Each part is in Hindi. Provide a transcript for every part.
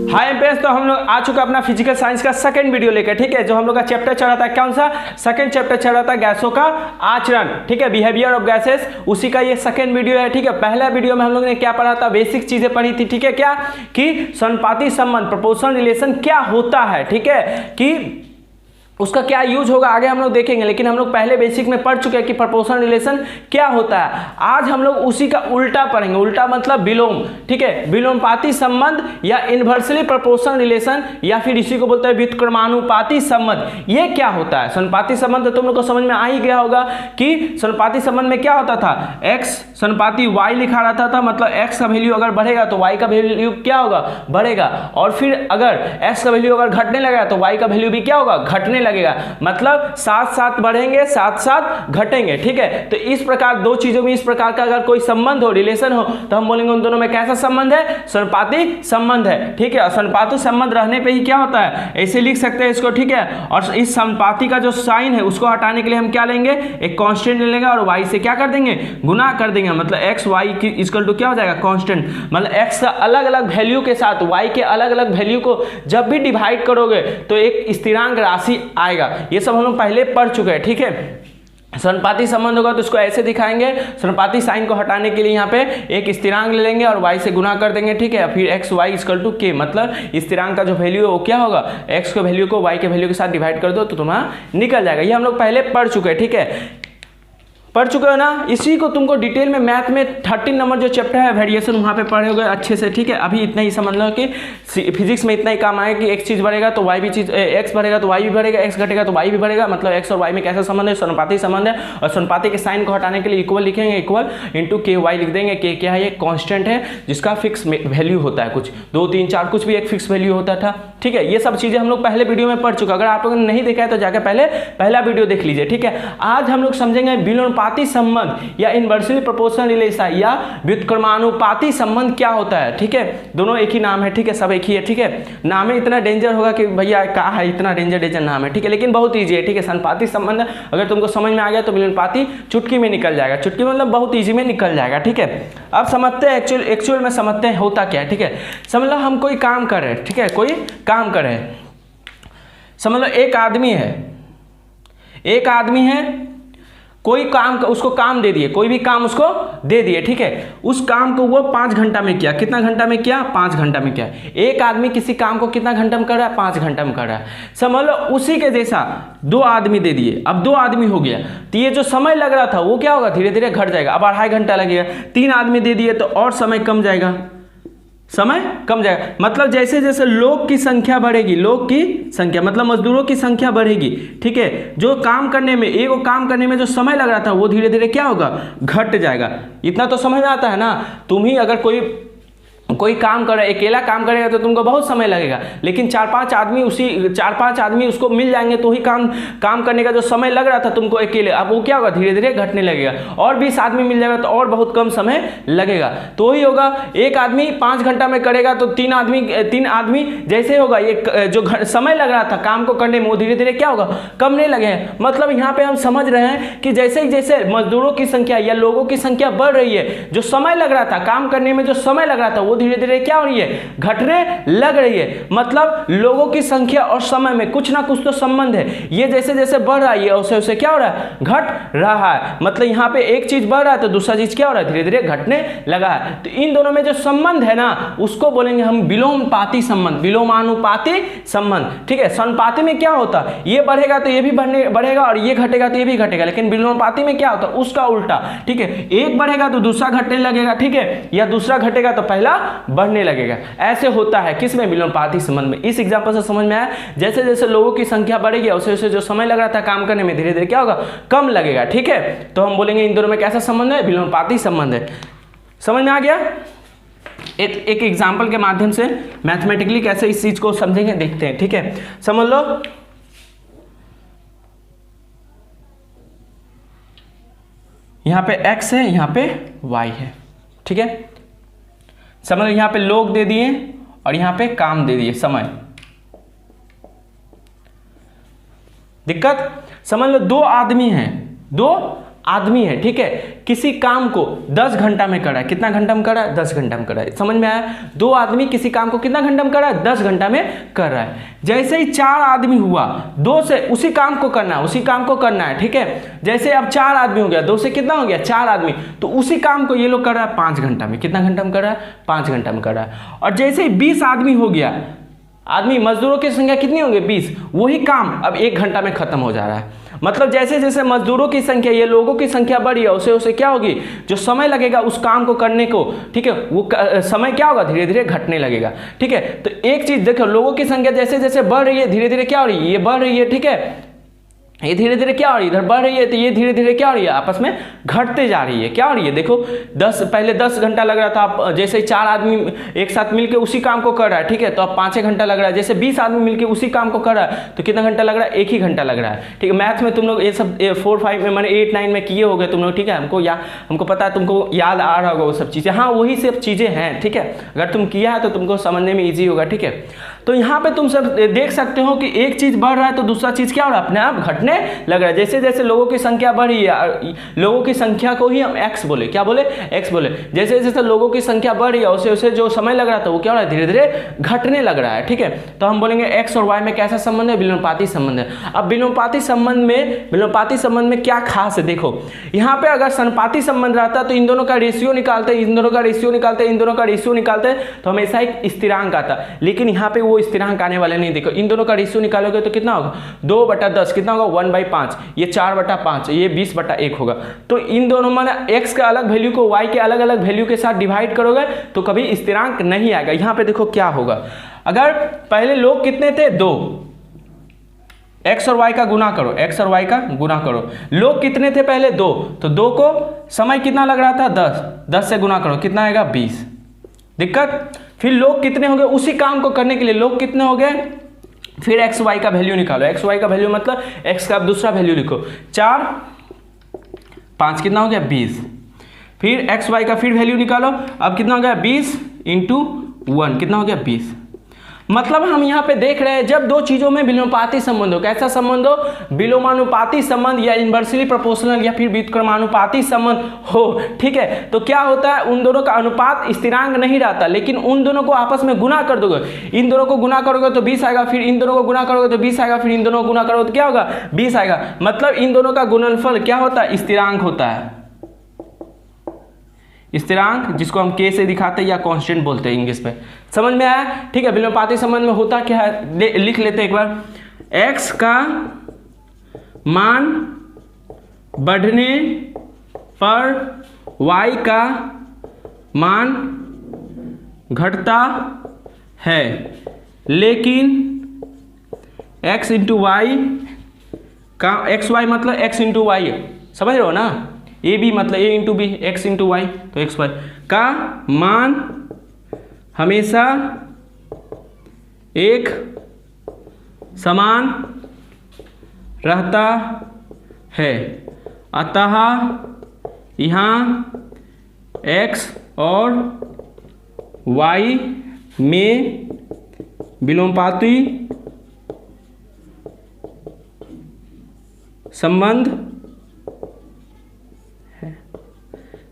हाय एमपीएस, तो हम लोग आ चुका अपना फिजिकल साइंस का सेकंड वीडियो लेकर, ठीक है। जो हम लोग का चैप्टर चल रहा था, कौन सा सेकंड चैप्टर चल रहा था, गैसों का आचरण, ठीक है, बिहेवियर ऑफ गैसेस, उसी का ये सेकंड वीडियो है, ठीक है। पहला वीडियो में हम लोग ने क्या पढ़ा था, बेसिक चीजें पढ़ी थी, ठीक है, क्या कि समानुपाती संबंध, प्रोपोर्शनल रिलेशन क्या होता है, ठीक है, कि उसका क्या यूज होगा आगे हम लोग देखेंगे, लेकिन हम लोग पहले बेसिक में पढ़ चुके हैं कि प्रोपोर्शनल रिलेशन क्या होता है। आज हम लोग उसी का उल्टा पढ़ेंगे, उल्टा मतलब विलोम, ठीक है, विलोमानुपाती संबंध या इनवर्सली प्रोपोर्शनल रिलेशन, या फिर इसी को बोलते हैं व्युत्क्रमानुपाती संबंध। ये क्या होता है? समानुपाती संबंध तो तुम लोग को समझ में आ ही गया होगा कि समानुपाती संबंध में क्या होता था, x समानुपाती y लिखा रहता था, मतलब x का वैल्यू अगर बढ़ेगा तो y का वैल्यू क्या होगा, बढ़ेगा, और फिर अगर x का वैल्यू अगर घटने लगेगा तो y का वैल्यू भी क्या होगा, घटने लगेगा, मतलब साथ साथ बढ़ेंगे साथ साथ घटेंगे, ठीक है। तो इस प्रकार दो चीजों में इस प्रकार का अगर कोई संबंध हो, रिलेशन हो, तो हम बोलेंगे उन दोनों में कैसा संबंध है, समानुपाती संबंध है, ठीक है। समानुपाती संबंध रहने पे ही क्या होता है, ऐसे लिख सकते हैं इसको, ठीक है। और इस समानुपाती का जो साइन है उसको हटाने के लिए हम क्या लेंगे, एक कांस्टेंट ले लेंगे और y से क्या कर देंगे, गुना कर देंगे, मतलब x y की इक्वल टू क्या हो जाएगा, कांस्टेंट, मतलब x का अलग अलग वैल्यू के साथ y के अलग अलग वैल्यू को जब भी डिवाइड करोगे तो एक स्थिरांक राशि आएगा। ये सब हम लोग पहले पढ़ चुके हैं, ठीक है। समानुपाती संबंध होगा तो इसको ऐसे दिखाएंगे, समानुपाती साइन को हटाने के लिए यहाँ पे एक स्थिरांक ले लेंगे और y से गुना कर देंगे, ठीक है। फिर x y equal to k, मतलब स्थिरांक का जो वैल्यू है वो क्या होगा, x के वैल्यू को y के वैल्यू के साथ डिवाइड कर दो तो तुम्हारा निकल जाएगा। ये हम लोग पहले पढ़ चुके हैं, ठीक है, पढ़ चुके हो ना। इसी को तुमको डिटेल में मैथ में 13 नंबर जो चैप्टर है वेरिएशन, वहाँ पे पढ़े होगे अच्छे से, ठीक है। अभी इतना ही समझ लो कि फिजिक्स में इतना ही काम आएगा कि एक चीज़ बढ़ेगा तो y भी चीज, x बढ़ेगा तो y भी बढ़ेगा, x घटेगा तो y भी बढ़ेगा, मतलब x और y में कैसा संबंध है, समानुपाती संबंध है। और समानुपाती के साइन को हटाने के लिए इक्वल लिखेंगे, इक्वल इंटू के वाई लिख देंगे। के क्या है, ये कॉन्स्टेंट है जिसका फिक्स वैल्यू होता है, कुछ 2 3 4 कुछ भी एक फिक्स वैल्यू होता था, ठीक है। ये सब चीज़ें हम लोग पहले वीडियो में पढ़ चुके। अगर आप लोगों ने नहीं देखा है तो जाकर पहला वीडियो देख लीजिए, ठीक है। आज हम लोग समझेंगे विलोमानुपाती संबंध या इनवर्सली प्रोपोर्शनल रिलेशन या व्युत्क्रमानुपाती संबंध क्या होता है, ठीक है। दोनों एक ही नाम है, ठीक है, सब एक ही है, ठीक है। नाम में इतना डेंजर होगा कि भैया क्या है, इतना डेंजर नाम है, ठीक है, लेकिन बहुत ईजी है, ठीक है। समानुपाती संबंध अगर तुमको समझ में आ गया तो विलोमानुपाती चुटकी में निकल जाएगा, चुटकी मतलब बहुत ईजी में निकल जाएगा, ठीक है। अब समझते हैं एक्चुअल में समझते हैं होता क्या है, ठीक है। समझ लो हम कोई काम कर रहे हैं, ठीक है, कोई काम कर रहे हैं, समझ लो एक आदमी है, कोई काम उसको काम दे दिए, कोई भी काम उसको दे दिए, ठीक है। उस काम को वो 5 घंटा में किया, कितना घंटा में किया, 5 घंटा में किया। एक आदमी किसी काम को कितना घंटा में कर रहा है, 5 घंटा में कर रहा है। समझ लो उसी के जैसा 2 आदमी दे दिए, अब 2 आदमी हो गया तो ये जो समय लग रहा था वो क्या होगा, धीरे धीरे घट जाएगा, अब 2.5 घंटा लगेगा। 3 आदमी दे दिए तो और समय कम जाएगा, समय कम जाएगा, मतलब जैसे जैसे लोग की संख्या बढ़ेगी, लोग की संख्या मतलब मजदूरों की संख्या बढ़ेगी, ठीक है, जो काम करने में एक काम करने में जो समय लग रहा था वो धीरे धीरे क्या होगा, घट जाएगा। इतना तो समझ में आता है ना। तुम ही अगर कोई काम कर रहा है, अकेला काम करेगा तो तुमको बहुत समय लगेगा, लेकिन 4-5 आदमी उसको मिल जाएंगे तो ही काम करने का जो समय लग रहा था तुमको अकेले, अब वो क्या होगा, धीरे धीरे घटने लगेगा। और 20 आदमी मिल जाएगा तो और बहुत कम समय लगेगा। तो ही होगा, एक आदमी 5 घंटा में करेगा तो 3 आदमी जैसे होगा, ये जो समय लग रहा था काम को करने में वो धीरे धीरे क्या होगा, कम नहीं लगेगा। मतलब यहाँ पे हम समझ रहे हैं कि जैसे जैसे मजदूरों की संख्या या लोगों की संख्या बढ़ रही है, जो समय लग रहा था काम करने में, जो समय लग रहा था वो धीरे धीरे क्या हो रही है, घटने लग रही है। मतलब लोगों की संख्या और समय में कुछ ना कुछ तो संबंध है। ये जैसे जैसे बढ़ रहा है वैसे वैसे क्या हो रहा है, घट रहा है। मतलब यहाँ पे एक चीज बढ़ रहा है तो दूसरा चीज क्या हो रहा है, धीरे धीरे घटने लगा है। तो इन दोनों में जो संबंध है ना उसको बोलेंगे हम विलोमानुपाती संबंध, विलोमानुपाती संबंध, ठीक है। समानुपाती में क्या होता है, ये बढ़ेगा तो ये भी बढ़ेगा और ये घटेगा तो ये भी घटेगा, लेकिन विलोमानुपाती में क्या होता है, उसका उल्टा, ठीक है। एक बढ़ेगा तो दूसरा घटने लगेगा, ठीक है, या दूसरा घटेगा तो पहला बढ़ने लगेगा। ऐसे होता है किसमें, विलोमानुपाती संबंध में। इस एग्जांपल से समझ में आया, जैसे जैसे लोगों की संख्या बढ़ेगी वैसे वैसे जो समय लग रहा था काम करने में धीरे धीरे क्या होगा, कम लगेगा, ठीक है। तो हम बोलेंगे इन दोनों में कैसा संबंध है, विलोमानुपाती संबंध है। समझ में आ गया। एक एग्जांपल के माध्यम से मैथमेटिकली कैसे इस चीज को समझेंगे देखते हैं, ठीक है। समझ लो यहां पे x है, यहां पे y है, ठीक है। समझ लो यहाँ पे लोग दे दिए और यहाँ पे काम दे दिए, समय। दिक्कत समझ लो 2 आदमी हैं, 2 आदमी है, ठीक है, किसी काम को 10 घंटा में कर रहा है, कितना घंटा में कर रहा है, 10 घंटा में कर रहा है, समझ में आया। 2 आदमी किसी काम को कितना घंटा में कर रहा है, 10 घंटा में कर रहा है। जैसे ही 4 आदमी हुआ, 2 से उसी काम को करना है, उसी काम को करना है, ठीक है। जैसे अब 4 आदमी हो गया, 2 से कितना हो गया, 4 आदमी, तो उसी काम को ये लोग कर रहा है 5 घंटा में। कितना घंटा में कर रहा है, 5 घंटा में कर रहा है। और जैसे ही 20 आदमी हो गया, आदमी मजदूरों की संख्या कितनी होगी, 20, वही काम अब 1 घंटा में खत्म हो जा रहा है। मतलब जैसे जैसे मजदूरों की संख्या, ये लोगों की संख्या बढ़ी है, उसे उसे क्या होगी, जो समय लगेगा उस काम को करने को, ठीक है, वो समय क्या होगा, धीरे धीरे घटने लगेगा, ठीक है। तो एक चीज देखो, लोगों की संख्या जैसे जैसे बढ़ रही है, धीरे धीरे क्या हो रही है, ये बढ़ रही है, ठीक है, ये धीरे धीरे क्या हो रही है, इधर बढ़ रही है, तो ये धीरे धीरे क्या हो रही है, आपस में घटते जा रही है। क्या हो रही है, देखो, पहले 10 घंटा लग रहा था, अब जैसे 4 आदमी एक साथ मिलकर उसी काम को कर रहा है, ठीक है, तो अब 5 घंटा लग रहा है। जैसे 20 आदमी मिलकर उसी काम को कर रहा है, तो कितना घंटा लग रहा है, 1 ही घंटा लग रहा है, ठीक है। मैथ्स में तुम लोग ये सब 4, 5 में, मैंने 8, 9 में किए हो गए तुम लोग, ठीक है, हमको पता है, तुमको याद आ रहा होगा वो सब चीज़ें। हाँ, वही सब चीज़ें हैं, ठीक है, अगर तुम किया है तो तुमको समझने में ईजी होगा, ठीक है। तो यहाँ पे तुम सब देख सकते हो कि एक चीज़ बढ़ रहा है तो दूसरा चीज़ क्या हो रहा है, अपने आप घटने लग रहा है। जैसे जैसे लोगों की संख्या बढ़ी है, लोगों की संख्या को ही हम x बोले, क्या बोले, x बोले। जैसे जैसे लोगों की संख्या बढ़ रही है, उसे उसे जो समय लग रहा था वो क्या हो रहा है, धीरे धीरे घटने लग रहा है, ठीक है। तो हम बोलेंगे x और y में कैसा संबंध है, विलोमानुपाती संबंध है। अब विलोमानुपाती संबंध में क्या खास है, देखो यहाँ पे अगर समानुपाती संबंध रहता तो इन दोनों का रेशियो निकालते, इन दोनों का रेशियो निकालते, इन दोनों का रेशियो निकालते, तो हमेशा एक स्थिरांक आता। लेकिन यहाँ पे वो स्थिरांक आने वाले नहीं। देखो, इन दोनों का रेशियो निकालोगे तो कितना होगा, 2/10, कितना होगा, 1/5, ये 4/5, ये 20/1 होगा। तो इन दोनों माने x के अलग वैल्यू को y के अलग अलग वैल्यू के साथ डिवाइड करोगे तो कभी स्थिरांक नहीं आएगा। यहाँ पे देखो क्या होगा, अगर पहले लोग कितने थे, 2, x और y का गुना करो, x और y का गुना करो। लोग कितने थे पहले, 2, तो 2 को समय कितना लग रहा था, 10, 10 से गुना करो, कितना आएगा, 20। दिक्कत, फिर लोग कितने हो गए उसी काम को करने के लिए, लोग कितने हो गए, फिर एक्स वाई का वैल्यू निकालो। एक्स वाई का वैल्यू मतलब एक्स का दूसरा वैल्यू लिखो, 4, 5 कितना हो गया, 20। फिर एक्स वाई का फिर वैल्यू निकालो, अब कितना हो गया, 20 × 1 कितना हो गया, 20। मतलब हम यहाँ पे देख रहे हैं जब दो चीजों में विलोमानुपाती संबंध हो, कैसा संबंध हो, विलोमानुपाती संबंध या इनवर्सली प्रोपोर्शनल या फिर व्युत्क्रमानुपाती संबंध हो, ठीक है, तो क्या होता है, उन दोनों का अनुपात स्थिरांक नहीं रहता, लेकिन उन दोनों को आपस में गुना कर दोगे। इन दोनों को गुना करोगे तो 20 आएगा, फिर इन दोनों को गुना करोगे तो 20 आएगा, फिर इन दोनों को गुना करोगे तो क्या होगा, 20 आएगा। मतलब इन दोनों का गुणनफल क्या होता है, स्थिरांक होता है। स्थिरांक जिसको हम k से दिखाते हैं या कांस्टेंट बोलते हैं इंग्लिश में। समझ में आया, ठीक है। विलोमानुपाती संबंध में होता क्या है, लिख लेते हैं एक बार, x का मान बढ़ने पर y का मान घटता है, लेकिन x × y का, x y मतलब x × y, समझ रहे हो ना, ए बी मतलब A into B, X into Y, तो एक्स वाई का मान हमेशा एक समान रहता है, अतः यहाँ एक्स और वाई में विलोमानुपाती संबंध।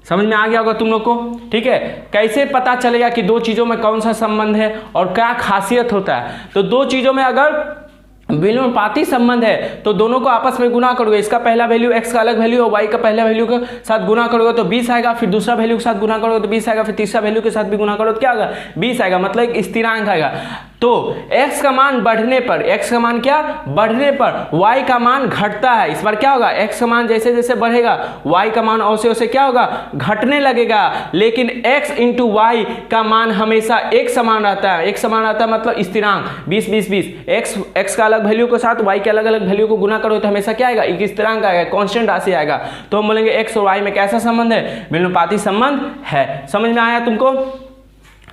समझ में आ गया होगा तुम लोग को, ठीक है। कैसे पता चलेगा कि दो चीज़ों में कौन सा संबंध है और क्या खासियत होता है, तो दो चीज़ों में अगर विलोमानुपाती संबंध है तो दोनों को आपस में गुना करोगे, इसका पहला वैल्यू x का अलग वैल्यू और y का पहला वैल्यू के साथ गुना करोगे तो 20 आएगा, फिर दूसरा वैल्यू के साथ गुना करोगे तो 20 आएगा, फिर तीसरा वैल्यू के साथ भी गुना करोगे तो क्या आएगा, 20 आएगा, मतलब एक स्थिरांक आएगा। तो x का मान बढ़ने पर, x का मान क्या बढ़ने पर y का मान घटता है। इस बार क्या होगा, x का मान जैसे जैसे बढ़ेगा y का मान वैसे वैसे क्या होगा, घटने लगेगा, लेकिन x × y का मान हमेशा एक समान रहता है। एक समान रहता है मतलब स्थिरांक 20 20 20, x का अलग वैल्यू के साथ y के अलग अलग वैल्यू को गुना करो तो हमेशा क्या आएगा, एक स्थिरांक आएगा, कांस्टेंट राशि आएगा। तो हम बोलेंगे x और y में कैसा संबंध है, विलोमानुपाती संबंध है। समझ में आया तुमको,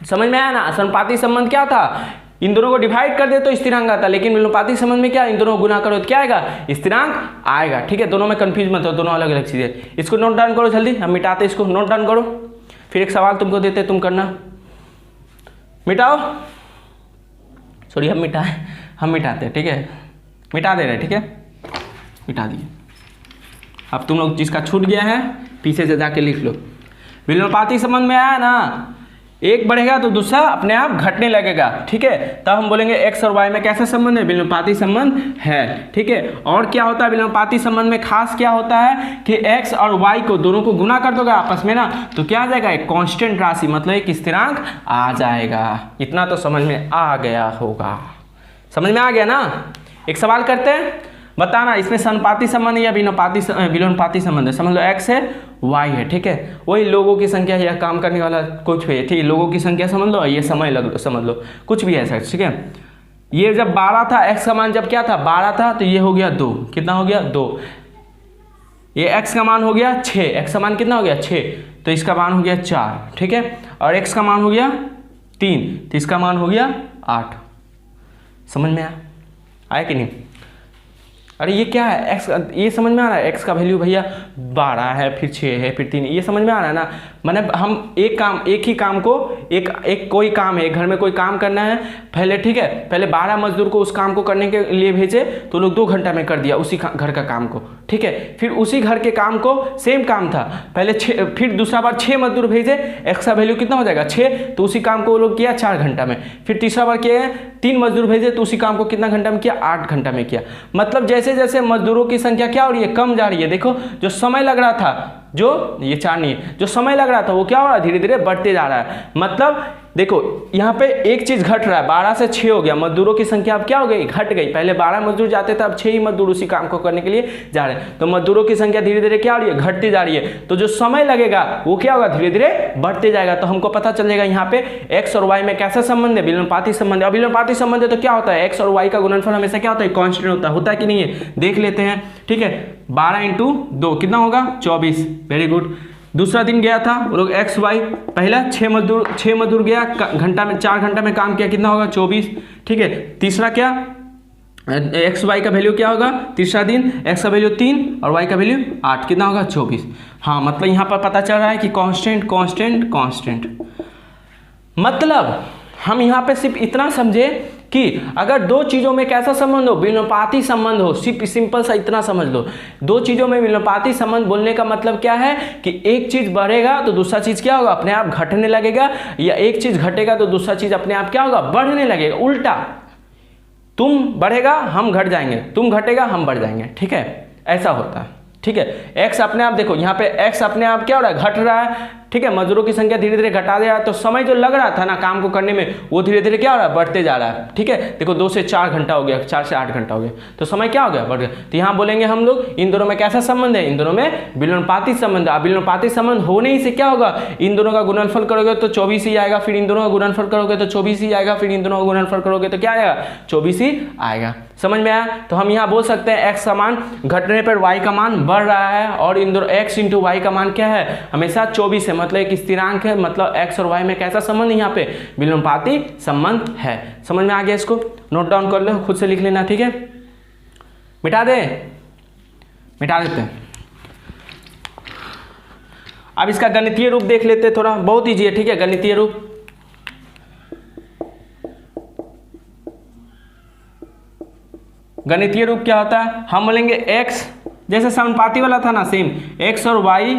समझ में आया ना। समानुपाती संबंध क्या था, इन दोनों को डिवाइड कर दे तो स्थिरांक आता, लेकिन विलोमानुपाती संबंध में क्या, इन दोनों को गुना करो तो क्या आएगा, स्थिरांक आएगा, ठीक है। दोनों में कंफ्यूज मत हो, दोनों अलग अलग चीजें। इसको नोट डाउन करो जल्दी, हम मिटाते इसको, नोट डाउन करो, फिर एक सवाल तुमको देते, तुम करना, मिटाओ, सॉरी हम मिटाते, ठीक है, मिटा दे रहे, ठीक है, मिटा दिए। अब तुम लोग जिसका छूट गया है पीछे से जाके लिख लो। विलोमानुपाती संबंध में आया ना, एक बढ़ेगा तो दूसरा अपने आप घटने लगेगा, ठीक है। तब हम बोलेंगे एक्स और वाई में कैसा संबंध है, विलोमानुपाती संबंध है, ठीक है। और क्या होता है विलोमानुपाती संबंध में, खास क्या होता है कि एक्स और वाई को दोनों को गुना कर दोगे आपस में ना, तो क्या आ जाएगा, एक कांस्टेंट राशि, मतलब एक स्थिरांक आ जाएगा। इतना तो समझ में आ गया होगा, समझ में आ गया ना। एक सवाल करते हैं, बताना इसमें समानुपाती संबंध है या विलोमानुपाती संबंध है। समझ लो एक्स है वाई है, ठीक है। वही लोगों की संख्या या काम करने वाला कुछ भी है, ठीक है। लोगों की संख्या समझ लो, ये समय समझ लो, कुछ भी है सर, ठीक है। ये जब 12 था, एक्स का मान जब क्या था 12 था, तो ये हो गया 2, कितना हो गया 2। ये एक्स का मान हो गया 6, एक्स का मान कितना हो गया 6, तो इसका मान हो गया 4, ठीक है। और एक्स का मान हो गया 3, तो इसका मान हो गया 8। समझ में आया कि नहीं। अरे ये क्या है, एक्स, ये समझ में आ रहा है, एक्स का वैल्यू भैया 12 है, फिर 6 है, फिर 3, ये समझ में आ रहा है ना। मतलब हम एक ही काम को एक कोई काम है, घर में कोई काम करना है पहले, ठीक है। पहले 12 मजदूर को उस काम को करने के लिए भेजे, तो लोग 2 घंटा में कर दिया उसी घर का काम को, ठीक है। फिर उसी घर के काम को, सेम काम था पहले 6, फिर दूसरा बार 6 मजदूर भेजे, एक्स का वैल्यू कितना हो जाएगा 6, तो उसी काम को वो लोग किया 4 घंटा में। फिर तीसरा बार किया 3 मजदूर भेजे, तो उसी काम को कितना घंटा में किया 8 घंटा में किया। मतलब जैसे जैसे मजदूरों की संख्या क्या हो रही है, कम जा रही है। देखो जो समय लग रहा था, जो ये 4 नहीं है, जो समय लग रहा था वो क्या हो रहा है, धीरे धीरे बढ़ते जा रहा है। मतलब देखो यहाँ पे एक चीज घट रहा है, 12 से 6 हो गया, मजदूरों की संख्या अब क्या हो गई, घट गई। पहले 12 मजदूर जाते थे, अब 6 ही मजदूर उसी काम को करने के लिए जा रहे हैं। तो मजदूरों की संख्या धीरे धीरे क्या हो रही है, घटती जा रही है। तो जो समय लगेगा वो क्या होगा, धीरे धीरे बढ़ते जाएगा। तो हमको पता चल जाएगा यहाँ पे एक्स और वाई में कैसा संबंध है, विलोमानुपाती संबंध है। और विलोमानुपाती संबंध है तो क्या होता है, एक्स और वाई का गुणनफल हमेशा क्या होता है, कांस्टेंट होता है कि नहीं है, देख लेते हैं, ठीक है। 12 × 2 कितना होगा 24, वेरी गुड। दूसरा दिन गया था वो लोग एक्स वाई, पहला 6 मजदूर गया, घंटा में 4 घंटा में काम किया, कितना होगा 24, ठीक है। तीसरा क्या, एक्स वाई का वैल्यू क्या होगा, तीसरा दिन एक्स का वैल्यू 3 और वाई का वैल्यू 8, कितना होगा 24। हाँ, मतलब यहाँ पर पता चल रहा है कि कांस्टेंट कांस्टेंट कांस्टेंट। मतलब हम यहाँ पे सिर्फ इतना समझे कि अगर 2 चीज़ों में कैसा संबंध हो, विलोमानुपाती संबंध हो, सिर्फ सिंपल सा इतना समझ लो। 2 चीज़ों में विलोमानुपाती संबंध बोलने का मतलब क्या है कि एक चीज़ बढ़ेगा तो दूसरा चीज़ क्या होगा, अपने आप घटने लगेगा, या एक चीज़ घटेगा तो दूसरा चीज़ अपने आप क्या होगा, बढ़ने लगेगा। उल्टा, तुम बढ़ेगा हम घट जाएंगे, तुम घटेगा हम बढ़ जाएंगे, ठीक है, ऐसा होता है, ठीक है। एक्स अपने आप देखो यहाँ पे एक्स अपने आप क्या हो रहा है, घट रहा है, ठीक है। मजदूरों की संख्या धीरे धीरे घटा दे रहा है, तो समय जो लग रहा था ना काम को करने में, वो धीरे धीरे क्या हो रहा है, बढ़ते जा रहा है, ठीक है। देखो 2 से 4 घंटा हो गया, 4 से 8 घंटा हो गया, तो समय क्या हो गया, बढ़ गया। तो यहाँ बोलेंगे हम लोग इन दोनों में कैसा संबंध है, इन दोनों में विलोमानुपाती संबंध है। विलोमानुपाती संबंध होने ही से क्या होगा, इन दोनों का गुणनफल करोगे तो 24 ही आएगा, फिर इन दोनों का गुणनफल करोगे तो 24 ही आएगा, फिर इन दोनों का गुणनफल करोगे तो क्या आएगा, 24 ही आएगा। समझ में आया। तो हम यहाँ बोल सकते हैं एक्स का मान घटने पर वाई का मान बढ़ रहा है, और इन दोनों एक्स इंटू वाई का मान क्या है, हमेशा 24 है, मतलब एक स्थिरांक है। मतलब एक्स और वाई में कैसा संबंध है, यहाँ पे विलोमानुपाती संबंध है। समझ में आ गया, इसको नोट डाउन कर लो, खुद से लिख लेना, ठीक है। मिटा देते हैं। अब इसका गणितीय रूप देख लेते हैं, थोड़ा बहुत ईजी है, ठीक है। गणितीय रूप, गणितीय रूप क्या होता है, हम बोलेंगे x, जैसे समानुपाती वाला था ना सेम, x और y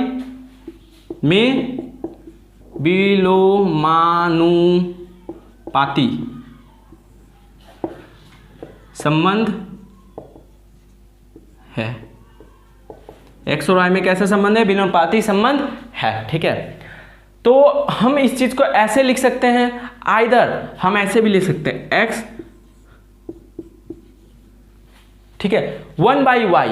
में विलोमानुपाती संबंध है। x और y में कैसा संबंध है, विलोमानुपाती संबंध है, ठीक है। तो हम इस चीज को ऐसे लिख सकते हैं, आइदर हम ऐसे भी लिख सकते हैं x, ठीक है, 1/y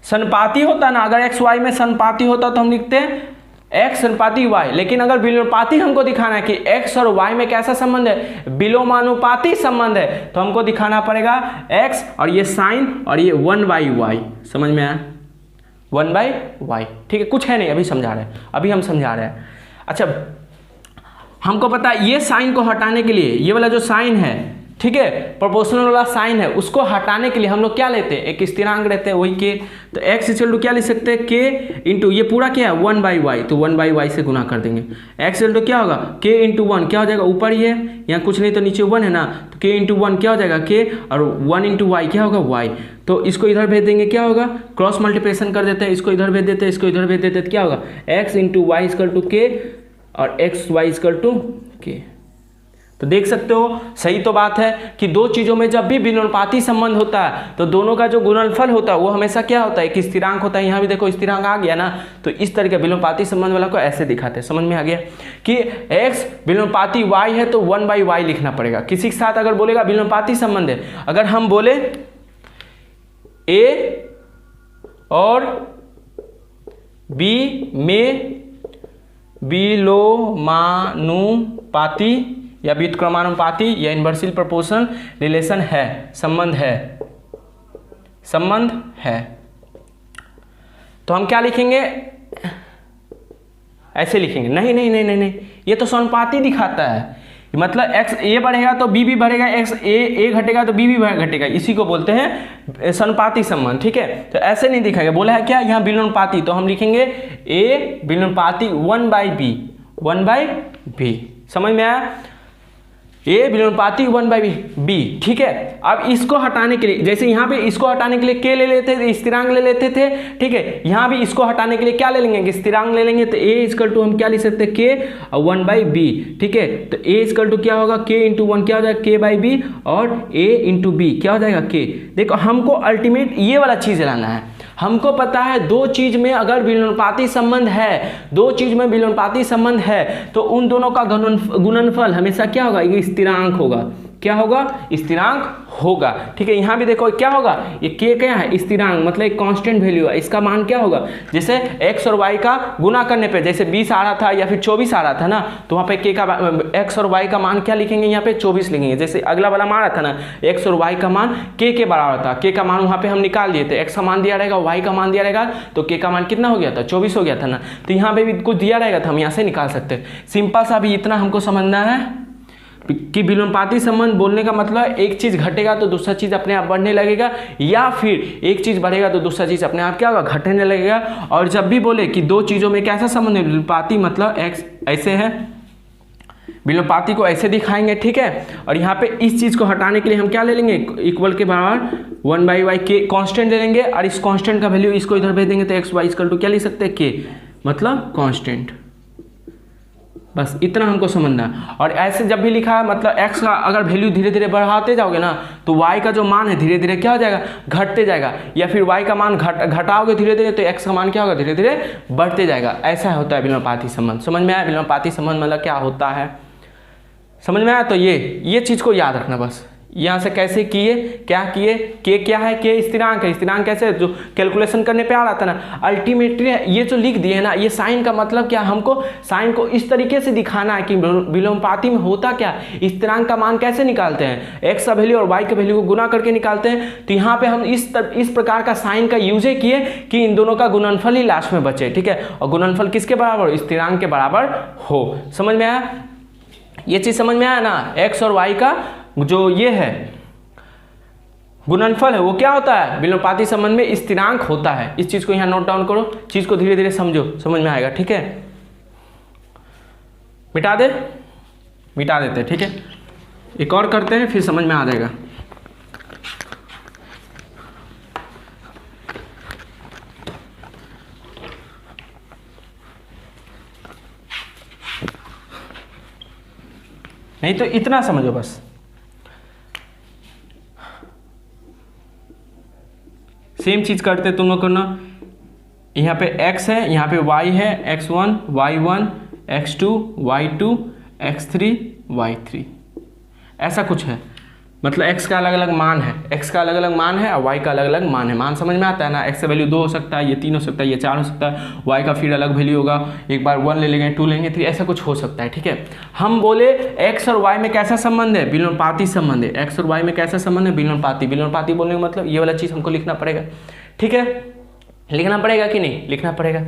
समानुपाती होता ना, अगर x y में समानुपाती होता तो हम लिखते हैं x समानुपाती y। लेकिन अगर विलोमानुपाती हमको दिखाना है कि x और y में कैसा संबंध है, विलोमानुपाती संबंध है, तो हमको दिखाना पड़ेगा x और ये साइन और ये 1/y। समझ में आया, 1/y, ठीक है। कुछ है नहीं, अभी समझा रहे हैं, अभी हम समझा रहे हैं। अच्छा, हमको पता है ये साइन को हटाने के लिए, ये वाला जो साइन है ठीक है, प्रोपोर्शनल वाला साइन है उसको हटाने के लिए हम लोग क्या लेते हैं, एक स्थिरांक रहते हैं वही के। तो x इक्वल टू क्या लिख सकते हैं, k इंटू ये पूरा क्या है 1/y, तो 1/y से गुना कर देंगे। x इक्वल टू क्या होगा, k इंटू 1 क्या हो जाएगा, ऊपर ही है यहाँ कुछ नहीं तो नीचे 1 है ना, तो k इंटू 1 क्या हो जाएगा k, और 1 इंटू y क्या होगा y। तो इसको इधर भेज देंगे, क्या होगा, क्रॉस मल्टीप्लिकेशन कर देते हैं, इसको इधर भेज देते हैं, इसको इधर भेज देते हैं, क्या होगा x into y equal to k और x y equal to k। तो देख सकते हो सही तो बात है कि दो चीजों में जब भी विलोमानुपाती संबंध होता है तो दोनों का जो गुणनफल होता है वो हमेशा क्या होता है, एक स्थिरांक होता है। यहाँ भी देखो स्थिरांक आ गया ना, तो इस तरह के विलोमानुपाती संबंध वाला को ऐसे दिखाते हैं। समझ में आ गया कि x विलोमानुपाती y है तो 1/y लिखना पड़ेगा। किसी के साथ अगर बोलेगा विलोमानुपाती संबंध है, अगर हम बोले a और b में विलोमानुपाती या व्युत्क्रमानुपाती या इन्वर्सिबल प्रोपोर्शनल रिलेशन है, संबंध है, तो हम क्या लिखेंगे, ऐसे लिखेंगे। नहीं, ये तो समानुपाती दिखाता है, मतलब x a बढ़ेगा तो b भी बढ़ेगा, x a घटेगा तो b भी घटेगा, इसी को बोलते हैं समानुपाती संबंध। ठीक है, तो ऐसे नहीं दिखाएगा। बोला है क्या यहाँ विलोमानुपाती, तो हम लिखेंगे a विलोमानुपाती 1/b। समझ में आया, a विलोमानुपाती 1/b। ठीक है, अब इसको हटाने के लिए, जैसे यहाँ पे इसको हटाने के लिए k ले लेते थे, स्थिरांक ले लेते थे। ठीक है, यहाँ भी इसको हटाने के लिए क्या ले लेंगे, स्थिरांक ले लेंगे। तो a इक्वल टू हम क्या लिख सकते हैं, k और 1/b। ठीक है, तो a इक्वल टू क्या होगा, k इंटू 1 क्या हो जाएगा k/b, और a इंटू b क्या हो जाएगा k। देखो हमको अल्टीमेट ये वाला चीज लाना है। हमको पता है दो चीज में अगर विलोमानुपाती संबंध है, दो चीज में विलोमानुपाती संबंध है तो उन दोनों का गुणनफल हमेशा क्या होगा, ये स्थिरांक होगा। क्या होगा, स्थिरांक होगा। ठीक है, यहाँ भी देखो क्या होगा, ये k क्या है, स्थिरांक, मतलब एक कांस्टेंट वैल्यू है। इसका मान क्या होगा, जैसे x और y का गुना करने पे जैसे 20 आ रहा था या फिर 24 आ रहा था ना, तो वहाँ पे k का x और y का मान क्या लिखेंगे, यहाँ पे 24 लिखेंगे। जैसे अगला वाला मान रहा था ना, x और y का मान k के बराबर था, k का मान वहाँ पे हम निकाल दिए थे, x का मान दिया रहेगा, y का मान दिया रहेगा, तो k का मान कितना हो गया था, 24 हो गया था ना। तो यहाँ पे भी कुछ दिया रहेगा तो हम यहाँ से निकाल सकते हैं। सिंपल सा भी इतना हमको समझना है कि विलोमानुपाती संबंध बोलने का मतलब एक चीज घटेगा तो दूसरा चीज अपने आप बढ़ने लगेगा, या फिर एक चीज बढ़ेगा तो दूसरा चीज अपने आप क्या होगा, घटने लगेगा। और जब भी बोले कि दो चीजों में कैसा संबंध है, विलोमानुपाती मतलब x ऐसे है, विलोमानुपाती को ऐसे दिखाएंगे। ठीक है, और यहाँ पे इस चीज को हटाने के लिए हम क्या ले लेंगे, इक्वल के बराबर 1/y के कांस्टेंट ले लेंगे, और इस कांस्टेंट का वैल्यू इसको इधर भेज देंगे तो x y इक्वल टू क्या लिख सकते हैं, k मतलब कांस्टेंट। बस इतना हमको समझना है। और ऐसे जब भी लिखा है मतलब x का अगर वैल्यू धीरे धीरे बढ़ाते जाओगे ना तो y का जो मान है धीरे धीरे क्या हो जाएगा, घटते जाएगा, या फिर y का मान घटाओगे धीरे धीरे तो x का मान क्या होगा, धीरे धीरे बढ़ते जाएगा। ऐसा होता है विलोमानुपाती संबंध। समझ में आया, विलोमानुपाती संबंध मतलब क्या होता है, समझ में आया। तो ये चीज को याद रखना बस। यहाँ से कैसे किए, क्या किए, के क्या है, के स्थिरांक है, स्थिरांक कैसे जो कैलकुलेशन करने पे आ रहा था ना, अल्टीमेटली ये जो लिख दिए ना, ये साइन का मतलब क्या, हमको साइन को इस तरीके से दिखाना है कि विलोमानुपाती में होता क्या, स्थिरांक का मान कैसे निकालते हैं, x का वैल्यू और y के वैल्यू को गुना करके निकालते हैं। तो यहाँ पे हम इस प्रकार का साइन का यूज किए कि इन दोनों का गुणनफल ही लास्ट में बचे। ठीक है, और गुणनफल किसके बराबर, स्थिरांक के बराबर हो। समझ में आया, ये चीज समझ में आया ना। x और y का जो ये है गुणनफल है वो क्या होता है, विलोमानुपाती संबंध में स्थिरांक होता है। इस चीज को यहाँ नोट डाउन करो, चीज को धीरे धीरे समझो, समझ में आएगा। ठीक है, मिटा देते। ठीक है, एक और करते हैं फिर समझ में आ जाएगा। नहीं तो इतना समझो बस। सेम चीज करते तुम लोग करना, यहाँ पे x है, यहाँ पे y है, x1 y1 x2 y2 x3 y3, ऐसा कुछ है। मतलब x का अलग अलग मान है, x का अलग अलग मान है और y का अलग अलग मान है। मान समझ में आता है ना, x का वैल्यू 2 हो सकता है, ये 3 हो सकता है, ये 4 हो सकता है, y का फिर अलग वैल्यू होगा, एक बार 1 ले लेंगे, 2 लेंगे, 3, ऐसा कुछ हो सकता है। ठीक है, हम बोले x और y में कैसा संबंध है, विलोमानुपाती संबंध है। x और y में कैसा संबंध है, विलोमानुपाती। विलोमानुपाती बोलने का मतलब ये वाला चीज़ हमको लिखना पड़ेगा। ठीक है, लिखना पड़ेगा कि नहीं, लिखना पड़ेगा।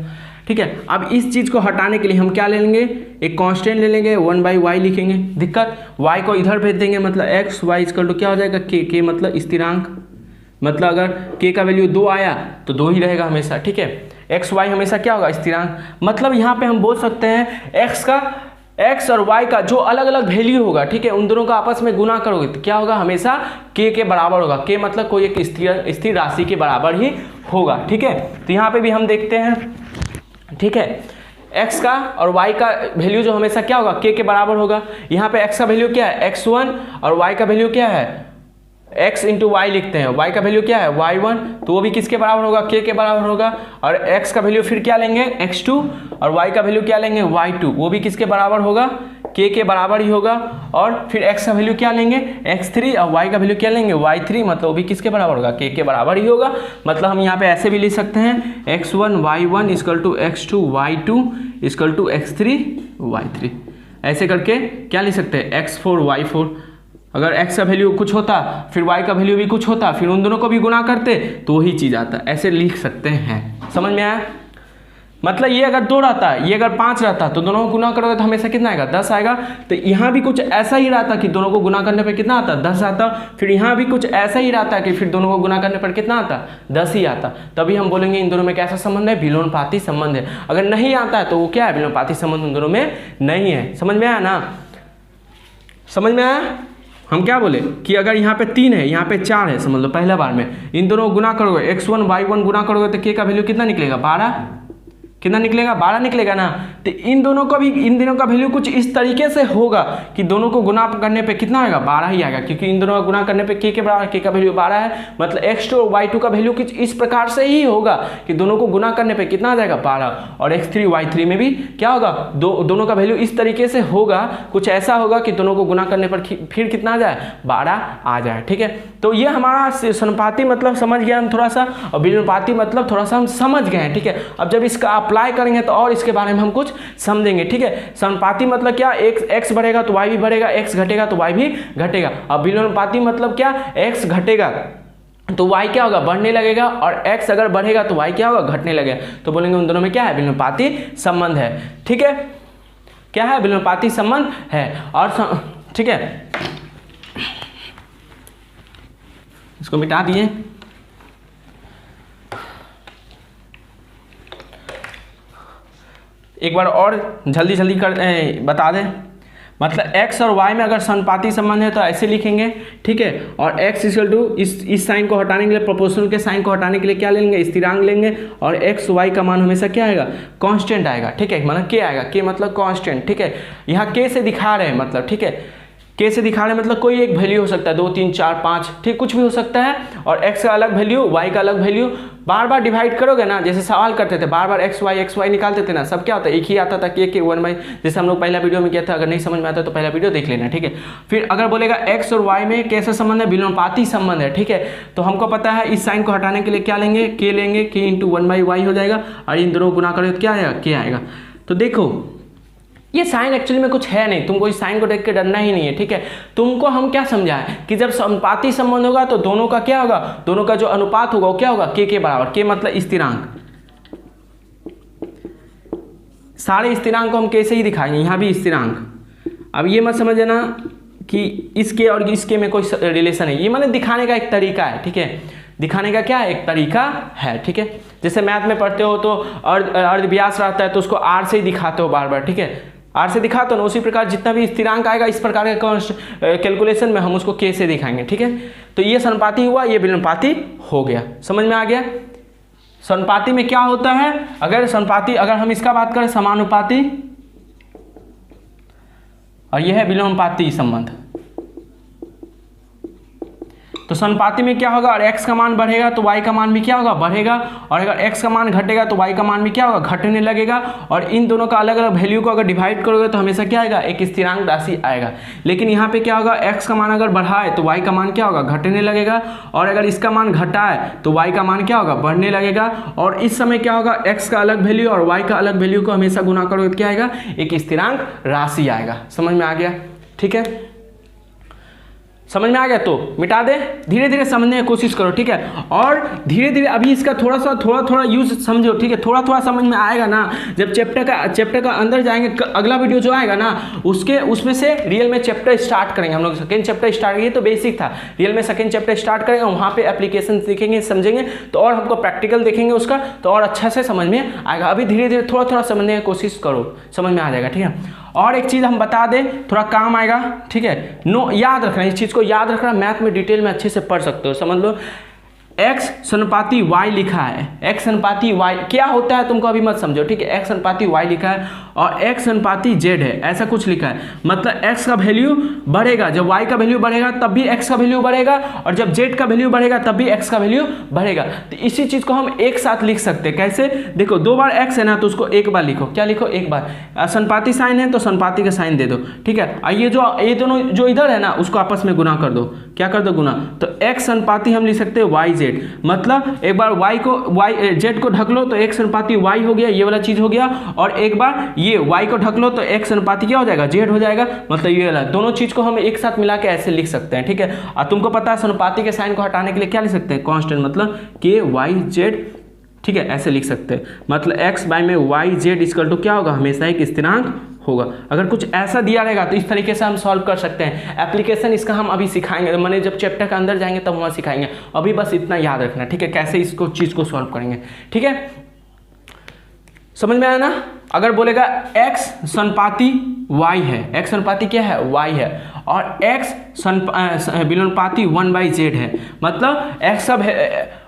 ठीक है। अब इस चीज़ को हटाने के लिए हम क्या ले लेंगे, एक कांस्टेंट ले लेंगे, 1/y लिखेंगे। दिक्कत, y को इधर भेज देंगे, मतलब एक्स वाई इक्वल टू क्या हो जाएगा, के मतलब स्थिरांक, मतलब अगर k का वैल्यू 2 आया तो 2 ही रहेगा हमेशा, ठीक है। एक्स वाई हमेशा क्या होगा, स्थिरांक। मतलब यहाँ पे हम बोल सकते हैं एक्स और y का जो अलग अलग वैल्यू होगा, ठीक है, उन दोनों का आपस में गुना करोगे तो क्या होगा, हमेशा k के बराबर होगा। k मतलब कोई एक स्थिर राशि के बराबर ही होगा, ठीक है। तो यहाँ पे भी हम देखते हैं, ठीक है, x का और y का वैल्यू जो हमेशा क्या होगा, k के बराबर होगा। यहाँ पे x का वैल्यू क्या है, x1, और y का वैल्यू क्या है, x इंटू वाई लिखते हैं। y का वैल्यू क्या है, y1, तो वो भी किसके बराबर होगा, k के बराबर होगा। और x का वैल्यू फिर क्या लेंगे, x2, और y का वैल्यू क्या लेंगे, y2, वो भी किसके बराबर होगा, k के बराबर ही होगा। और फिर x का वैल्यू क्या लेंगे, x3, और y का वैल्यू क्या लेंगे, y3, मतलब वो भी किसके बराबर होगा, k के बराबर ही होगा। मतलब हम यहाँ पे ऐसे भी लिख सकते हैं, x1 y1 equal to x2 y2 equal to x3 y3। ऐसे करके क्या लिख सकते हैं, x4 y4। अगर x का वैल्यू कुछ होता फिर y का वैल्यू भी कुछ होता, फिर उन दोनों को भी गुना करते तो वही चीज़ आता। ऐसे लिख सकते हैं, समझ में आया। मतलब ये अगर 2 रहता, ये अगर 5 रहता तो दोनों को गुना करोगे तो हमेशा कितना आएगा, 10 आएगा। तो यहाँ भी कुछ ऐसा ही रहता कि दोनों को गुना करने पर कितना आता, 10 आता। फिर यहाँ भी कुछ ऐसा ही रहता कि फिर दोनों को गुना करने पर कितना आता, 10 ही आता। तभी हम बोलेंगे इन दोनों में कैसा संबंध है, विलोमानुपाती संबंध है। अगर नहीं आता है तो वो क्या है, विलोमानुपाती संबंध उन दोनों में नहीं है। समझ में आया ना, समझ में आया। हम क्या बोले कि अगर यहाँ पे 3 है, यहाँ पे 4 है, समझ लो पहला बार में इन दोनों को गुना करोगे, x1 y1 गुना करोगे तो k का वैल्यू कितना निकलेगा, 12, कितना निकलेगा, 12 निकलेगा ना। तो इन दोनों का वैल्यू कुछ इस तरीके से होगा कि दोनों को गुना करने पे कितना आएगा, 12 ही आएगा, क्योंकि इन दोनों का गुना करने पे k के बराबर, k का वैल्यू 12 है। मतलब x2 और y2 का वैल्यू कुछ इस प्रकार से ही होगा कि दोनों को गुना करने पे कितना आ जाएगा, 12। और x3 y3 में भी क्या होगा, दोनों का वैल्यू इस तरीके से होगा, कुछ ऐसा होगा कि दोनों को गुना करने पर फिर कितना आ जाए, 12 आ जाए, ठीक है। तो ये हमारा समानुपाती मतलब समझ गया हम थोड़ा सा, और विलोमानुपाती मतलब थोड़ा सा हम समझ गए हैं, ठीक है। अब जब इसका अप्लाई करेंगे तो और इसके बारे में हम कुछ समझेंगे, ठीक है। समानुपाती मतलब क्या, x बढ़ेगा तो y भी बढ़ेगा, x घटेगा तो y भी घटेगा। अब विलोमानुपाती मतलब क्या, x घटेगा तो y क्या होगा, बढ़ने लगेगा, और x अगर बढ़ेगा तो y क्या होगा, घटने लगेगा। तो बोलेंगे उन दोनों में क्या है, विलोमानुपाती संबंध है, ठीक है। क्या है, विलोमानुपाती संबंध है। और ठीक है, इसको मिटा दिए। एक बार और जल्दी जल्दी कर बता दें। मतलब x और y में अगर समानुपाती संबंध है तो ऐसे लिखेंगे, ठीक है। और x इक्वल टू इस साइन को हटाने के लिए, प्रोपोर्शनल के साइन को हटाने के लिए क्या लेंगे, स्थिरांक लेंगे। और x y का मान हमेशा क्या आएगा, कांस्टेंट आएगा, ठीक है। मतलब k आएगा, k मतलब कांस्टेंट, ठीक है। यहाँ k से दिखा रहे हैं, मतलब ठीक है, k से दिखा रहे हैं, मतलब कोई एक वैल्यू हो सकता है, 2 3 4 5, ठीक, कुछ भी हो सकता है। और x का अलग वैल्यू, y का अलग वैल्यू। बार बार डिवाइड करोगे ना, जैसे सवाल करते थे, बार बार x y निकालते थे ना, सब क्या होता है, एक ही आता था कि 1/, जैसे हम लोग पहला वीडियो में किया था। अगर नहीं समझ में आता तो पहला वीडियो देख लेना, ठीक है। फिर अगर बोलेगा x और y में कैसा संबंध है, विलोमानुपाती संबंध है, ठीक है। तो हमको पता है इस साइन को हटाने के लिए क्या लेंगे, k लेंगे, k इंटू 1/y हो जाएगा, और इन दोनों को गुना करें तो क्या आएगा, k आएगा। तो देखो ये साइन एक्चुअली में कुछ है नहीं, तुमको इस साइन को देख के डरना ही नहीं है, ठीक है। तुमको हम क्या समझाएं कि जब समानुपाती संबंध होगा तो दोनों का क्या होगा, दोनों का जो अनुपात होगा वो क्या होगा, k के बराबर। k मतलब स्थिरांक, सारे स्थिरांक को हम k से ही दिखाएंगे, यहाँ भी स्थिरांक। अब ये मत समझ लेना कि इसके और इसके में कोई रिलेशन है, ये मतलब दिखाने का एक तरीका है, ठीक है। दिखाने का क्या है, एक तरीका है, ठीक है। जैसे मैथ में पढ़ते हो तो अर्धव्यास रहता है तो उसको r से ही दिखाते हो बार बार, ठीक है। r से दिखाते हो ना, उसी प्रकार जितना भी स्थिरांक आएगा इस प्रकार के कैलकुलेशन में हम उसको k से दिखाएंगे, ठीक है। तो ये समानुपाती हुआ, ये विलोमानुपाती हो गया, समझ में आ गया। समानुपाती में क्या होता है, अगर हम इसका बात करें समानुपाती, और यह है विलोमानुपाती संबंध। तो समानुपाती में क्या होगा, और x का मान बढ़ेगा तो y का मान भी क्या होगा, बढ़ेगा। और अगर x का मान घटेगा तो y का मान भी क्या होगा, घटने लगेगा। और इन दोनों का अलग अलग वैल्यू को अगर डिवाइड करोगे तो हमेशा क्या आएगा, एक स्थिरांक राशि आएगा। लेकिन यहाँ पे क्या होगा, x का मान अगर बढ़ा है तो y का मान क्या होगा, घटने लगेगा। और अगर इसका मान घटा है तो y का मान क्या होगा, बढ़ने लगेगा। और इस समय क्या होगा, x का अलग वैल्यू और y का अलग वैल्यू को हमेशा गुना करोगे तो क्या आएगा, एक स्थिरांक राशि आएगा। समझ में आ गया, ठीक है। समझ में आ गया तो मिटा दे, धीरे धीरे समझने की कोशिश करो, ठीक है। और धीरे धीरे अभी इसका थोड़ा यूज समझो, ठीक है। थोड़ा समझ में आएगा ना, जब चैप्टर का अंदर जाएंगे, अगला वीडियो जो आएगा ना उसमें से रियल में चैप्टर स्टार्ट करेंगे हम लोग। सेकेंड चैप्टर स्टार्ट, ये तो बेसिक था, रियल में सेकेंड चैप्टर स्टार्ट करेंगे, वहाँ पे एप्लीकेशन देखेंगे, समझेंगे, तो और हमको प्रैक्टिकल देखेंगे उसका, तो और अच्छा से समझ में आएगा। अभी धीरे धीरे थोड़ा समझने की कोशिश करो, समझ में आ जाएगा, ठीक है। और एक चीज़ हम बता दें, थोड़ा काम आएगा, ठीक है। याद रखना, इस चीज़ को याद रखना, मैथ में डिटेल में अच्छे से पढ़ सकते हो, समझ लो। x अनुपाती y लिखा है, x अनुपाती y क्या होता है तुमको अभी मत समझो, ठीक है। x अनुपाती y लिखा है और x अनुपाती z है, ऐसा कुछ लिखा है, मतलब x का वैल्यू बढ़ेगा, जब y का वैल्यू बढ़ेगा तब भी x का वैल्यू बढ़ेगा, और जब z का वैल्यू बढ़ेगा तब भी x का वैल्यू बढ़ेगा। तो इसी चीज़ को हम एक साथ लिख सकते हैं, कैसे? देखो, 2 बार x है ना, तो उसको एक बार लिखो, क्या लिखो? एक बार। संपाती साइन है तो संपाती का साइन दे दो, ठीक है। और ये दोनों जो इधर है ना, उसको आपस में गुना कर दो, क्या कर दो? गुना। तो x अनुपाती हम लिख सकते हैं y z, मतलब एक बार z को ढक लो तो x अनुपाती y हो गया, ये वाला चीज हो गया, और एक बार ये y को ढक लो तो x अनुपाती क्या हो जाएगा? z हो जाएगा, मतलब ये वाला। दोनों चीज को हम एक साथ मिला के ऐसे लिख सकते हैं, ठीक है। और तुमको पता है अनुपाती के साइन को हटाने के लिए क्या लिख सकते हैं? कांस्टेंट, मतलब k y z, ठीक है, ऐसे लिख सकते हैं। मतलब x बाय में y z इक्वल टू क्या होगा? हमेशा एक स्थिरांक होगा। अगर कुछ ऐसा दिया रहेगा तो इस तरीके से हम सॉल्व कर सकते हैं। एप्लीकेशन इसका हम अभी सिखाएंगे, मैंने जब चैप्टर के अंदर जाएंगे तब वहाँ सिखाएंगे। अभी बस इतना याद रखना, ठीक है, कैसे इसको चीज़ को सॉल्व करेंगे, ठीक है। समझ में आया ना? अगर बोलेगा x संपाती y है, x अनुपाती क्या है? y है, और x विलोमानुपाती 1/z है, मतलब x सब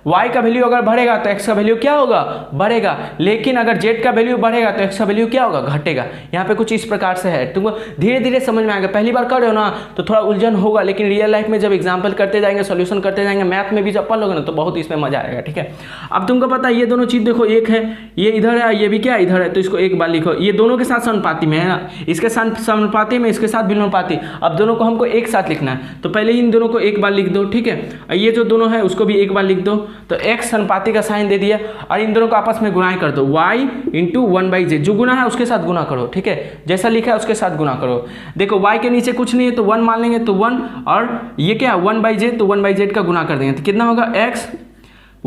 y का वैल्यू अगर बढ़ेगा तो x का वैल्यू क्या होगा? बढ़ेगा, लेकिन अगर z का वैल्यू बढ़ेगा तो x का वैल्यू क्या होगा? घटेगा। यहाँ पे कुछ इस प्रकार से है, तुमको धीरे धीरे समझ में आएगा। पहली बार कर रहे हो ना तो थोड़ा उलझन होगा, लेकिन रियल लाइफ में जब एग्जाम्पल करते जाएंगे, सोल्यूशन करते जाएंगे, मैथ में भी जब पढ़ लोगे ना तो बहुत इसमें मजा आएगा, ठीक है। अब तुमको पता है ये दोनों चीज़ देखो, एक है ये इधर है, ये भी क्या इधर है, तो इसको एक बार लिखो। ये दोनों के साथ समानुपाती में है ना, इसके साथ समानुपाती में, इसके साथ विलोमानुपाती। अब दोनों को हमको एक साथ लिखना है, तो पहले इन दोनों को एक बार लिख दो, ठीक है। ये जो दोनों है उसको भी एक बार लिख दो, तो x अनुपाती का साइन दे दिया, और इन दोनों को आपस में गुणा कर दो, y इंटू 1/z, जो गुना है उसके साथ गुना करो, ठीक है, जैसा लिखा है उसके साथ गुना करो। देखो y के नीचे कुछ नहीं है तो 1 मान लेंगे, तो 1, और ये क्या है 1/z, तो 1/z का गुना कर देंगे, तो कितना होगा? x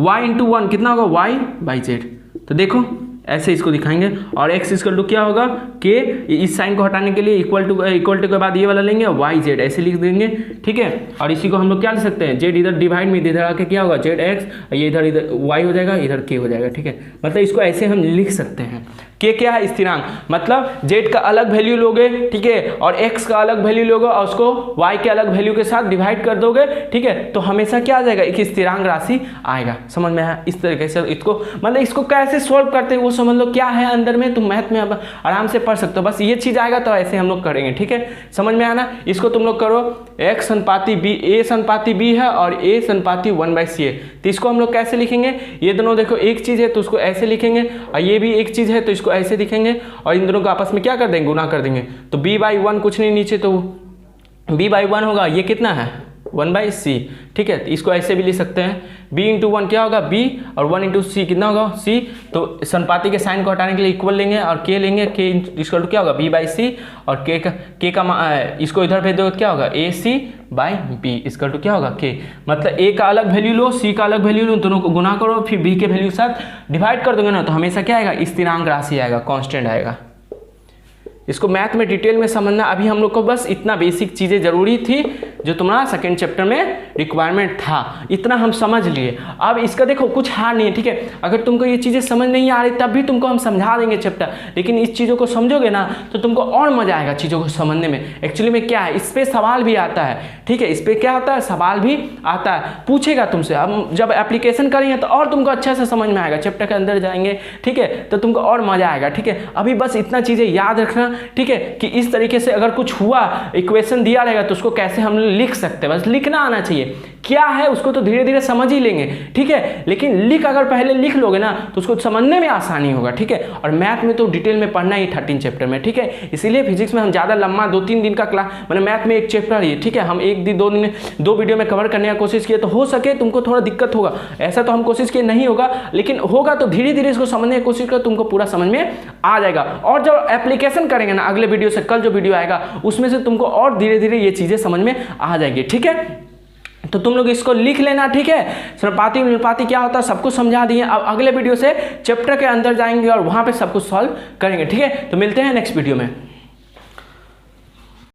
y इंटू 1 कितना होगा? y/z। तो देखो ऐसे इसको दिखाएंगे, और x इक्वल टू क्या होगा? k, इस साइन को हटाने के लिए इक्वल टू के बाद ये वाला लेंगे, y z ऐसे लिख देंगे, ठीक है। और इसी को हम लोग क्या लिख सकते हैं? z इधर डिवाइड में इधर आके क्या होगा? z x, ये इधर y हो जाएगा, इधर k हो जाएगा, ठीक है। मतलब इसको ऐसे हम लिख सकते हैं। k क्या है? स्थिरांक, मतलब z का अलग वैल्यू लोगे, ठीक है, और x का अलग वैल्यू लोगे, और उसको y के अलग वैल्यू के साथ डिवाइड कर दोगे, ठीक है, तो हमेशा क्या आ जाएगा? एक स्थिरांक राशि आएगा। समझ में आया? इस तरीके से इसको, मतलब इसको कैसे सोल्व करते हैं वो समझ लो, क्या है अंदर में, तुम मैथ में अब आराम से पढ़ सकते हो। बस ये चीज़ आएगा तो ऐसे हम लोग करेंगे, ठीक है। समझ में आया ना? इसको तुम लोग करो, x अनुपाती b, a अनुपाती b है और a अनुपाती 1/c है, तो इसको हम लोग कैसे लिखेंगे? ये दोनों देखो एक चीज़ है तो उसको ऐसे लिखेंगे, और ये भी एक चीज़ है तो इसको ऐसे लिखेंगे, और इन दोनों को आपस में क्या कर देंगे? गुना कर देंगे। तो b/1 कुछ नहीं नीचे, तो b/1 होगा, ये कितना है? 1/c, ठीक है। तो इसको ऐसे भी लिख सकते हैं, b इंटू 1 क्या होगा? b, और 1 इंटू c कितना होगा? c। तो संपाती के साइन को हटाने के लिए इक्वल लेंगे और k लेंगे, k इक्वल टू क्या होगा? b/c, और k का इसको इधर भेज दो, क्या होगा? ac/b इक्वल टू क्या होगा? k। मतलब a का अलग वैल्यू लो, c का अलग वैल्यू लो, दोनों को गुना करो, फिर b के वैल्यू के साथ डिवाइड कर दोगे ना, तो हमेशा क्या आएगा? स्थिरांक राशि आएगा, कांस्टेंट आएगा। इसको मैथ में डिटेल में समझना, अभी हम लोग को बस इतना बेसिक चीज़ें ज़रूरी थी जो तुम्हारा सेकेंड चैप्टर में रिक्वायरमेंट था, इतना हम समझ लिए। अब इसका देखो कुछ हार्ड नहीं है, ठीक है। अगर तुमको ये चीज़ें समझ नहीं आ रही तब भी तुमको हम समझा देंगे चैप्टर, लेकिन इस चीज़ों को समझोगे ना तो तुमको और मज़ा आएगा चीज़ों को समझने में। एक्चुअली में क्या है, इस पर सवाल भी आता है, ठीक है, इस पर क्या होता है? सवाल भी आता है, पूछेगा तुमसे। अब जब एप्लीकेशन करेंगे तो और तुमको अच्छे से समझ में आएगा, चैप्टर के अंदर जाएंगे, ठीक है, तो तुमको और मज़ा आएगा, ठीक है। अभी बस इतना चीज़ें याद रखना, ठीक है, कि इस तरीके से अगर कुछ हुआ, इक्वेशन दिया रहेगा तो उसको कैसे हम लिख सकते हैं, बस लिखना आना चाहिए। क्या है उसको तो धीरे धीरे समझ ही लेंगे, ठीक है। लेकिन अगर पहले लिख लोगे ना तो उसको समझने में आसानी होगा, ठीक है। और मैथ में तो डिटेल में पढ़ना ही 13 चैप्टर में, ठीक है। इसीलिए फिजिक्स में हम ज़्यादा लंबा 2-3 दिन का क्लास, मतलब मैथ में एक चैप्टर ही, ठीक है, हम 1-2 दिन में 2 वीडियो में कवर करने की कोशिश किए, तो हो सके तुमको थोड़ा दिक्कत होगा, ऐसा तो हम कोशिश किए नहीं होगा, लेकिन होगा तो धीरे धीरे इसको समझने की कोशिश करो, तुमको पूरा समझ में आ जाएगा। और जब एप्लीकेशन करेंगे ना अगले वीडियो से, कल जो वीडियो आएगा उसमें से तुमको और धीरे धीरे ये चीज़ें समझ में आ जाएगी, ठीक है। तो तुम लोग इसको लिख लेना, ठीक है। समानुपाती अनुपाती क्या होता है सबको समझा दिए। अब अगले वीडियो से चैप्टर के अंदर जाएंगे और वहां पे सब कुछ सॉल्व करेंगे, ठीक है। तो मिलते हैं नेक्स्ट वीडियो में।